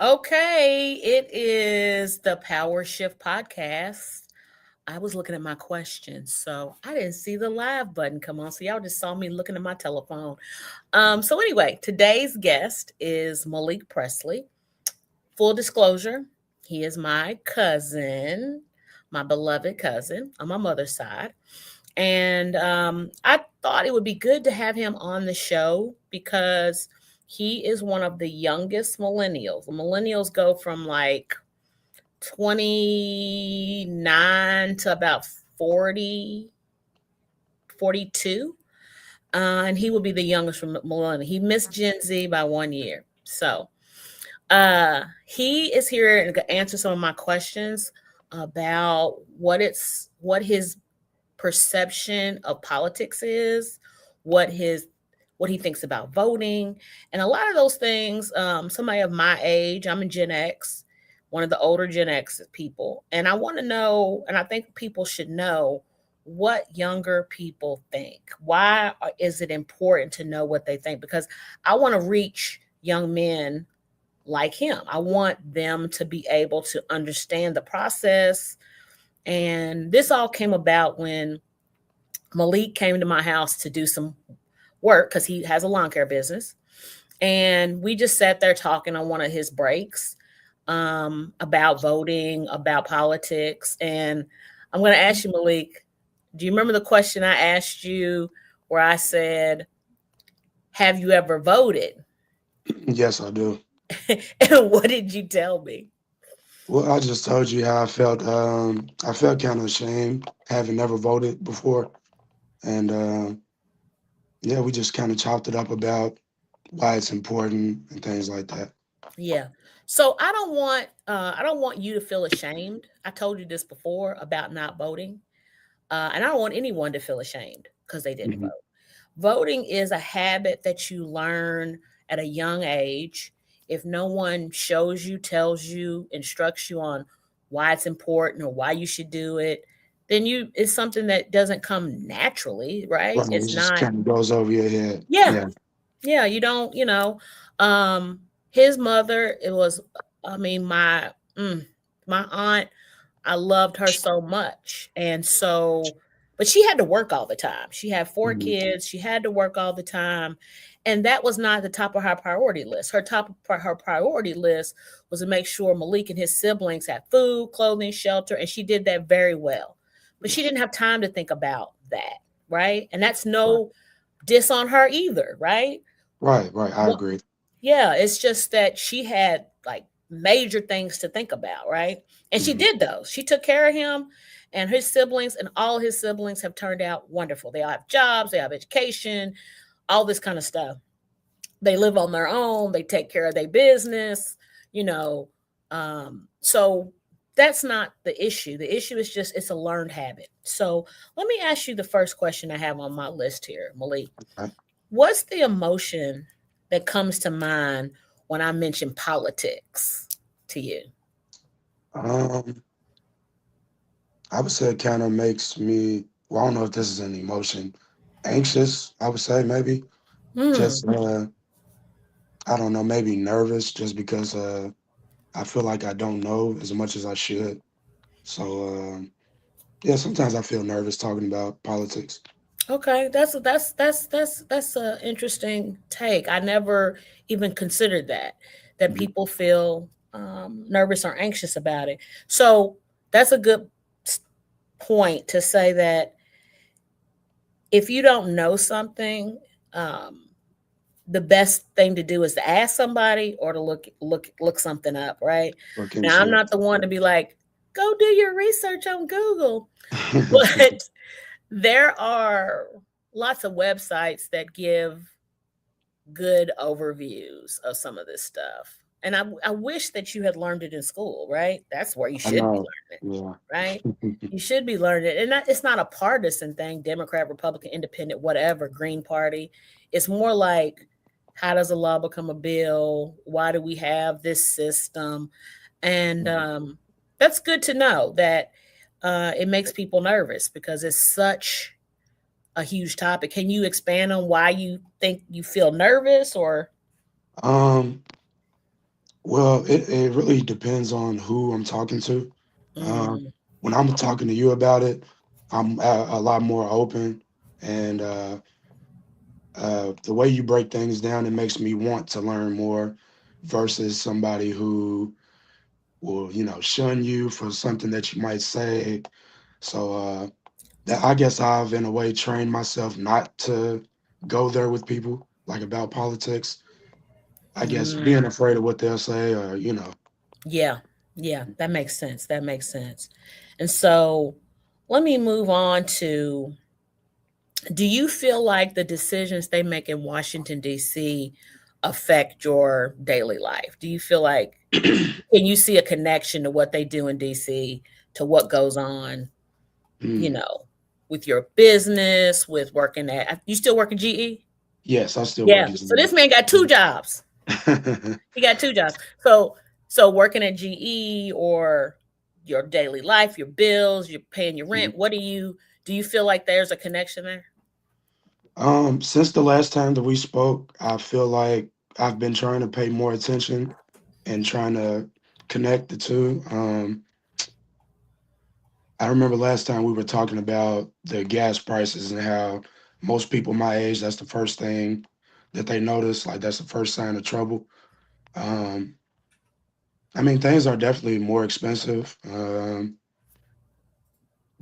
Okay, it is the Power Shift podcast. I was looking at my questions, so I didn't see the live button come on. So y'all just saw me looking at my telephone. So anyway, today's guest is Malik Pressley. Full disclosure, he is my cousin, my beloved cousin on my mother's side. And I thought it would be good to have him on the show because he is one of the youngest millennials. The millennials go from like 29 to about 40, 42. And he will be the youngest from millennial. He missed Gen Z by 1 year. So he is here and to answer some of my questions about what his perception of politics is, what his what he thinks about voting, and a lot of those things. Somebody of my age, I'm in Gen X, one of the older Gen X people, and I want to know, and I think people should know what younger people think. Why is it important to know what they think? Because I want to reach young men like him. I want them to be able to understand the process. And this all came about when Malik came to my house to do some work because he has a lawn care business. And we just sat there talking on one of his breaks about voting, about politics. And I'm going to ask you, Malik, do you remember the question I asked you where I said, have you ever voted? Yes, I do. And what did you tell me? Well, I just told you how I felt. I felt kind of ashamed having never voted before, and yeah, we just kind of chopped it up about why it's important and things like that. Yeah. So I don't want you to feel ashamed. I told you this before about not voting. And I don't want anyone to feel ashamed because they didn't Hmm. vote. Voting is a habit that you learn at a young age. If no one shows you, tells you, instructs you on why it's important or why you should do it, then it's something that doesn't come naturally, right? Right, it It's just not. kind of goes over your head. Yeah, Yeah. yeah, you don't, um his mother, it was, I mean, my aunt, I loved her so much. And so, but she had to work all the time. She had four Hmm. kids, she had to work all the time. And that was not the top of her priority list. Her priority list was to make sure Malik and his siblings had food, clothing, shelter, and she did that very well. But she didn't have time to think about that, right? And that's Right, no diss on her either, right? right. I What agree. Yeah, it's just that she had like major things to think about, right? And she Hmm. did those. She took care of him and his siblings, and all his siblings have turned out wonderful. They all have jobs, they have education, all this kind of stuff. They live on their own, they take care of their business, you know. So that's not the issue. The issue is just it's a learned habit. So let me ask you the first question I have on my list here, Malik. Right. What's the emotion that comes to mind when I mention politics to you? Um, I would say it kind of makes me. Well, I don't know if this is an emotion. Anxious, I would say maybe. Hmm. Just I don't know, maybe nervous, just because I feel like I don't know as much as I should. So yeah, sometimes I feel nervous talking about politics. Okay, that's a interesting take. I never even considered that Mhm. people feel nervous or anxious about it. So that's a good s- point to say that if you don't know something, um, the best thing to do is to ask somebody or to look something up, right? Look Now, I'm into not the one to be like, go do your research on Google, but there are lots of websites that give good overviews of some of this stuff. And I wish that you had learned it in school, right? That's where you I should be know. learning it, Yeah. right? You should be learning it. And it's not a partisan thing, Democrat, Republican, Independent, whatever, Green Party. It's more like, how does a law become a bill? Why do we have this system? And that's good to know that it makes people nervous because it's such a huge topic. Can you expand on why you think you feel nervous or? Um, Well, it really depends on who I'm talking to. Um, Mm, when I'm talking to you about it, I'm a lot more open, and the way you break things down, it makes me want to learn more versus somebody who will, shun you for something that you might say. So that I guess I've in a way trained myself not to go there with people like about politics. I guess being mm. afraid of what they'll say, or Yeah, yeah, that makes sense. That makes sense. And so let me move on to, do you feel like the decisions they make in Washington, D.C. affect your daily life? Do you feel like, can you see a connection to what they do in D.C. to what goes on, you mm, know, with your business, with working at, you still work at GE? yes, I still work Yeah. as So this man got two jobs. a He got two jobs. So working at GE or your daily life, your bills, you're paying your rent. What do you feel like there's a connection there? Since the last time that we spoke, I feel like I've been trying to pay more attention and trying to connect the two. I remember last time we were talking about the gas prices and how most people my age, that's the first thing that they notice. Like that's the first sign of trouble. Um, I mean, things are definitely more expensive.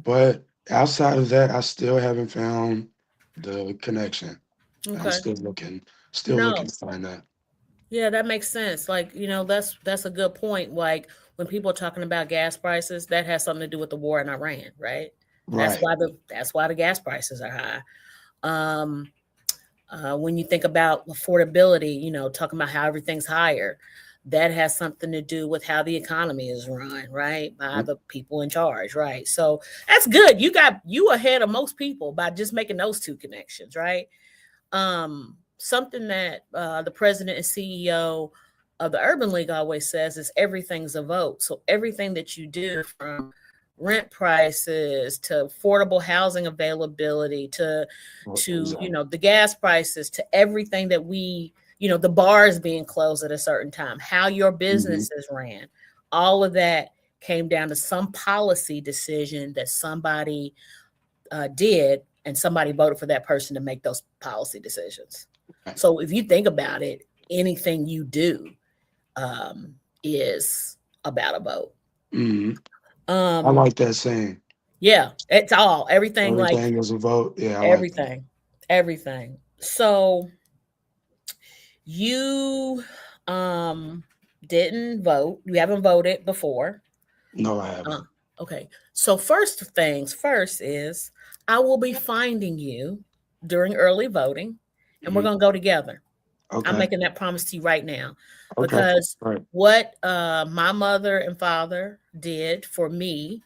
But outside of that, I still haven't found the connection. I'm Okay. still looking No. to find that. Yeah, that makes sense. Like, that's a good point. Like when people are talking about gas prices, that has something to do with the war in Iran, right? Right. That's why the gas prices are high. Um, when you think about affordability, talking about how everything's higher, that has something to do with how the economy is run, right? By Yep. the people in charge, right? So that's good. You ahead of most people by just making those two connections, right? Something that the president and CEO of the Urban League always says is everything's a vote. So everything that you do, from rent prices to affordable housing availability to Exactly. the gas prices, to everything that the bars being closed at a certain time, how your Hmm. businesses ran, all of that came down to some policy decision that somebody did, and somebody voted for that person to make those policy decisions. Right. So if you think about it, anything you do um, is about a vote. Hmm. I Um, like that saying. yeah, it's all everything, like Everything is a vote. Yeah, I like that. everything, everything. So you um, didn't vote. You haven't voted before. No, I Uh, haven't. okay. So first things first is I will be finding you during early voting, and we're Hmm. gonna go together. I'm Okay. making that promise to you right now, Okay. because Right. what my mother and father did for me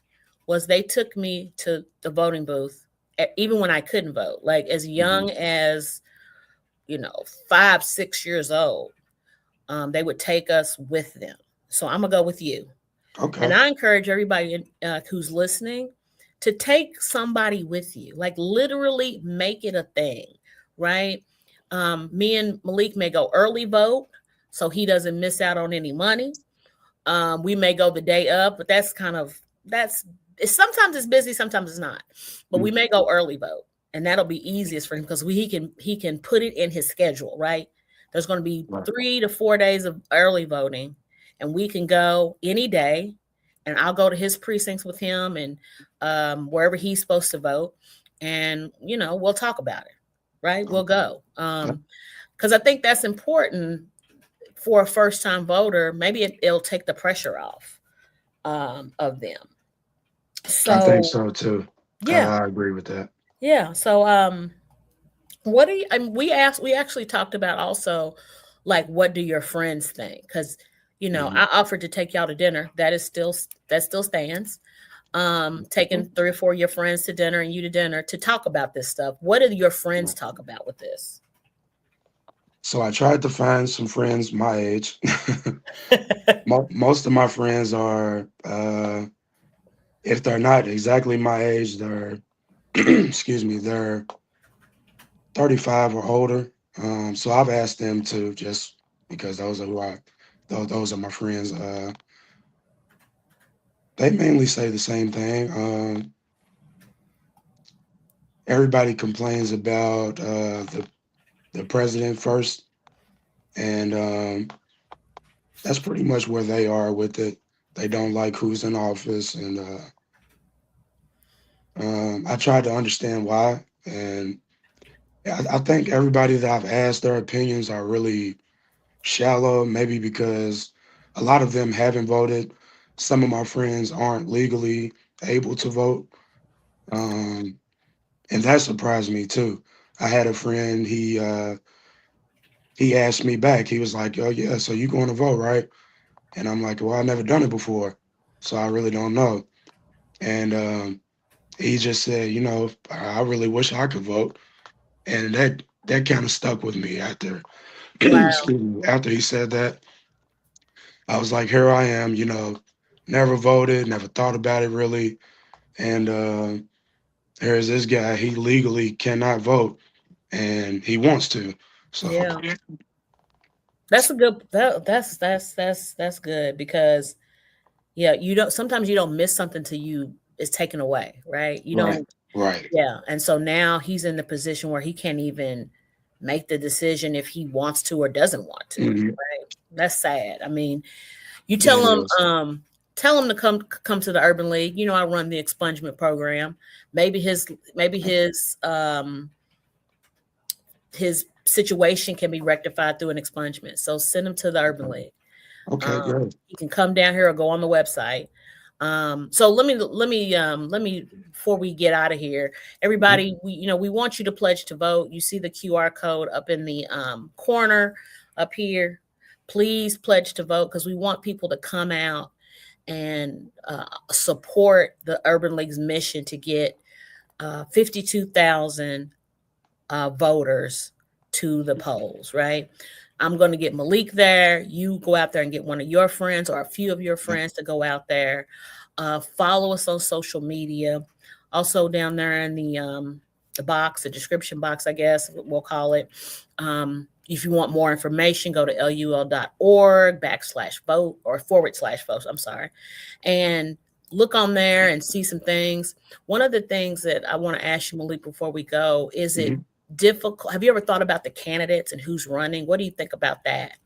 was they took me to the voting booth, even when I couldn't vote, like as Hmm. young as 5, 6 years old. They would take us with them. So I'm gonna go with you. And Okay. I encourage everybody who's listening to take somebody with you, like literally make it a thing, right? Me and Malik may go early vote so he doesn't miss out on any money. We may go the day up, but sometimes it's busy, sometimes it's not. But we Mm. may go early vote, and that'll be easiest for him because he can put it in his schedule, right? There's going to be Right. 3 to 4 days of early voting, and we can go any day, and I'll go to his precincts with him and wherever he's supposed to vote, and we'll talk about it, right? We'll Okay. go Yep. because I think that's important for a first time voter. Maybe it'll take the pressure off of them. I think So so too. yeah, I agree with that. yeah. So what do you? I mean, we actually talked about also, like, what do your friends think? Because Hmm. I offered to take y'all to dinner. That still stands. Taking 3 or 4 of your friends to dinner and you to dinner to talk about this stuff. What do your friends talk about with this? So I tried to find some friends my age. Most of my friends are, if they're not exactly my age, they're, excuse me, they're 35 or older. So I've asked them to, just because those are who I those are my friends. They mainly say the same thing. Everybody complains about the president first, and that's pretty much where they are with it. They don't like who's in office, and I tried to understand why, and I think everybody that I've asked their opinions are really shallow. Maybe because a lot of them haven't voted. Some of my friends aren't legally able to vote, um, and that surprised me too. I had a friend. He asked me back. He was like, "Oh yeah, so you going to vote, right?" And I'm like, "Well, I've never done it before, so I really don't know." And he just said, "I really wish I could vote," and that kind of stuck with me after. Wow. Excuse me, after he said that, I was like, "Here I am, never voted, never thought about it really, and here's this guy. He legally cannot vote, and he wants to." So Yeah. That's a good that's good because yeah, you don't sometimes you don't miss something till you it's taken away, right? You right, don't right, yeah. And so now he's in the position where he can't even make the decision if he wants to or doesn't want to. hmm Right? That's sad. I mean, you yeah, it is. tell him to come to the Urban League. I run the expungement program. Maybe his situation can be rectified through an expungement. So send him to the Urban League. Okay, great. You can come down here or go on the website. So let me before we get out of here, Mhm. everybody, we want you to pledge to vote. You see the QR code up in the corner up here. Please pledge to vote because we want people to come out and support the Urban League's mission to get 52,000 voters to the polls, right? I'm going to get Malik there. You go out there and get one of your friends or a few of your friends to go out there. Follow us on social media. Also, down there in the box, the description box, I guess we'll call it. If you want more information, go to lul.org/vote or /vote. I'm sorry. And look on there and see some things. One of the things that I want to ask you, Malik, before we go, is it Mhm. difficult? Have you ever thought about the candidates and who's running? What do you think about that?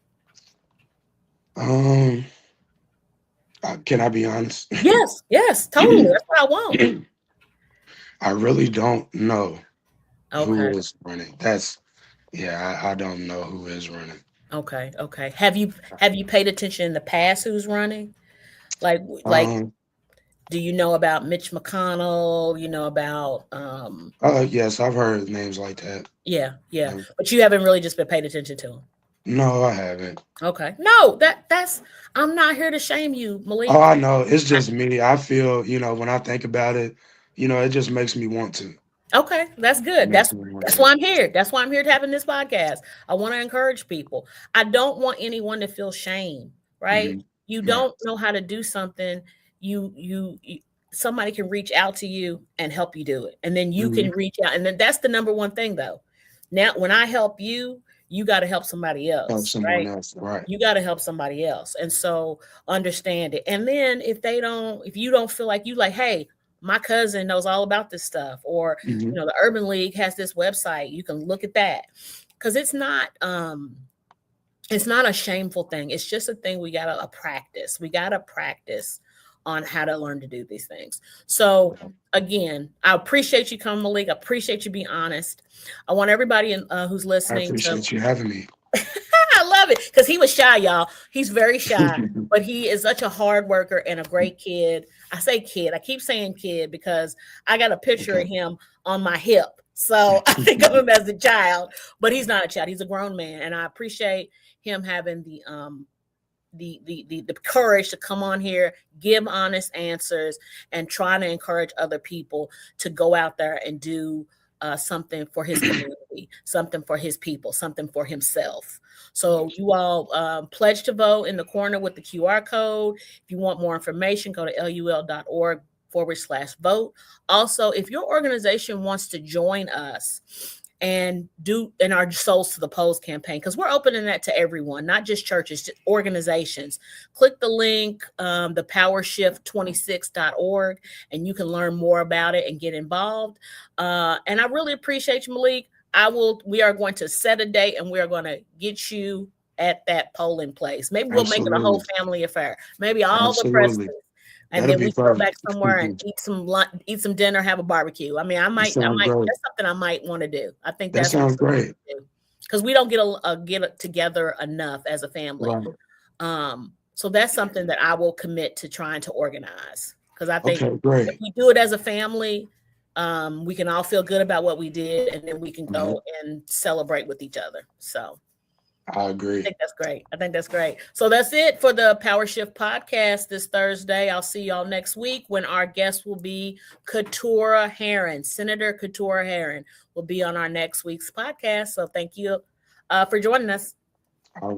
Um, can I be honest? Yes, yes, totally. That's what I want. I really don't know who Okay, is running. Yeah, I don't know who is running. okay, okay. Have you paid attention in the past who's running? Like, Um, do you know about Mitch McConnell? You know about yes, I've heard names like that. yeah, yeah. Um, But you haven't really just been paid attention to them. no, I haven't. Okay. No, that's I'm not here to shame you, Oh, Malik. I know. It's just me. I feel, when I think about it, it just makes me want to. Okay, that's good. Makes That's me want that's to. why I'm here. That's why I'm here to having this podcast. I want to encourage people. I don't want anyone to feel shame, right? Hmm. You Right. don't know how to do something, you somebody can reach out to you and help you do it. And then you Hmm. can reach out. And then that's the number one thing though. Now, when I help you, you got to help somebody Help else, someone right? else. Right. You got to help somebody else. And so understand it. And then if you don't feel like you like, hey, my cousin knows all about this stuff, or Hmm. the Urban League has this website, you can look at that. Because it's not a shameful thing. It's just a thing we gotta practice. We gotta practice on how to learn to do these things. So again, I appreciate you coming, Malik. I appreciate you being honest. I want everybody who's I listening to appreciate you having me. I love it because he was shy, y'all. He's very shy, but he is such a hard worker and a great kid. I say kid. I keep saying kid because I got a picture of Okay. him on my hip. So I think of him as a child, but he's not a child. He's a grown man. And I appreciate him having the courage to come on here, give honest answers, and try to encourage other people to go out there and do something for his community, something for his people, something for himself. So you all pledge to vote in the corner with the QR code. If you want more information, go to lul.org /vote. Also, if your organization wants to join us and do in our Souls to the Polls campaign, because we're opening that to everyone, not just churches, just organizations. Click the link, thepowershift26.org, and you can learn more about it and get involved. And I really appreciate you, Malik. We are going to set a date, and we are going to get you at that polling place. Maybe we'll make it a whole family affair. Maybe all the Presleys. And That'd then we perfect. go back somewhere and eat some lunch, eat some dinner, have a barbecue. I mean, I might. That's something I might want to do. I think that sounds great, because we don't get together enough as a family. Right. So that's something that I will commit to trying to organize, because I think if we do it as a family, we can all feel good about what we did, and then we can go and celebrate with each other. So I agree. I think that's great. So that's it for the Power Shift podcast this Thursday. I'll see y'all next week when our guest will be Keturah Herron. Senator Keturah Herron will be on our next week's podcast. So thank you for joining us. All right.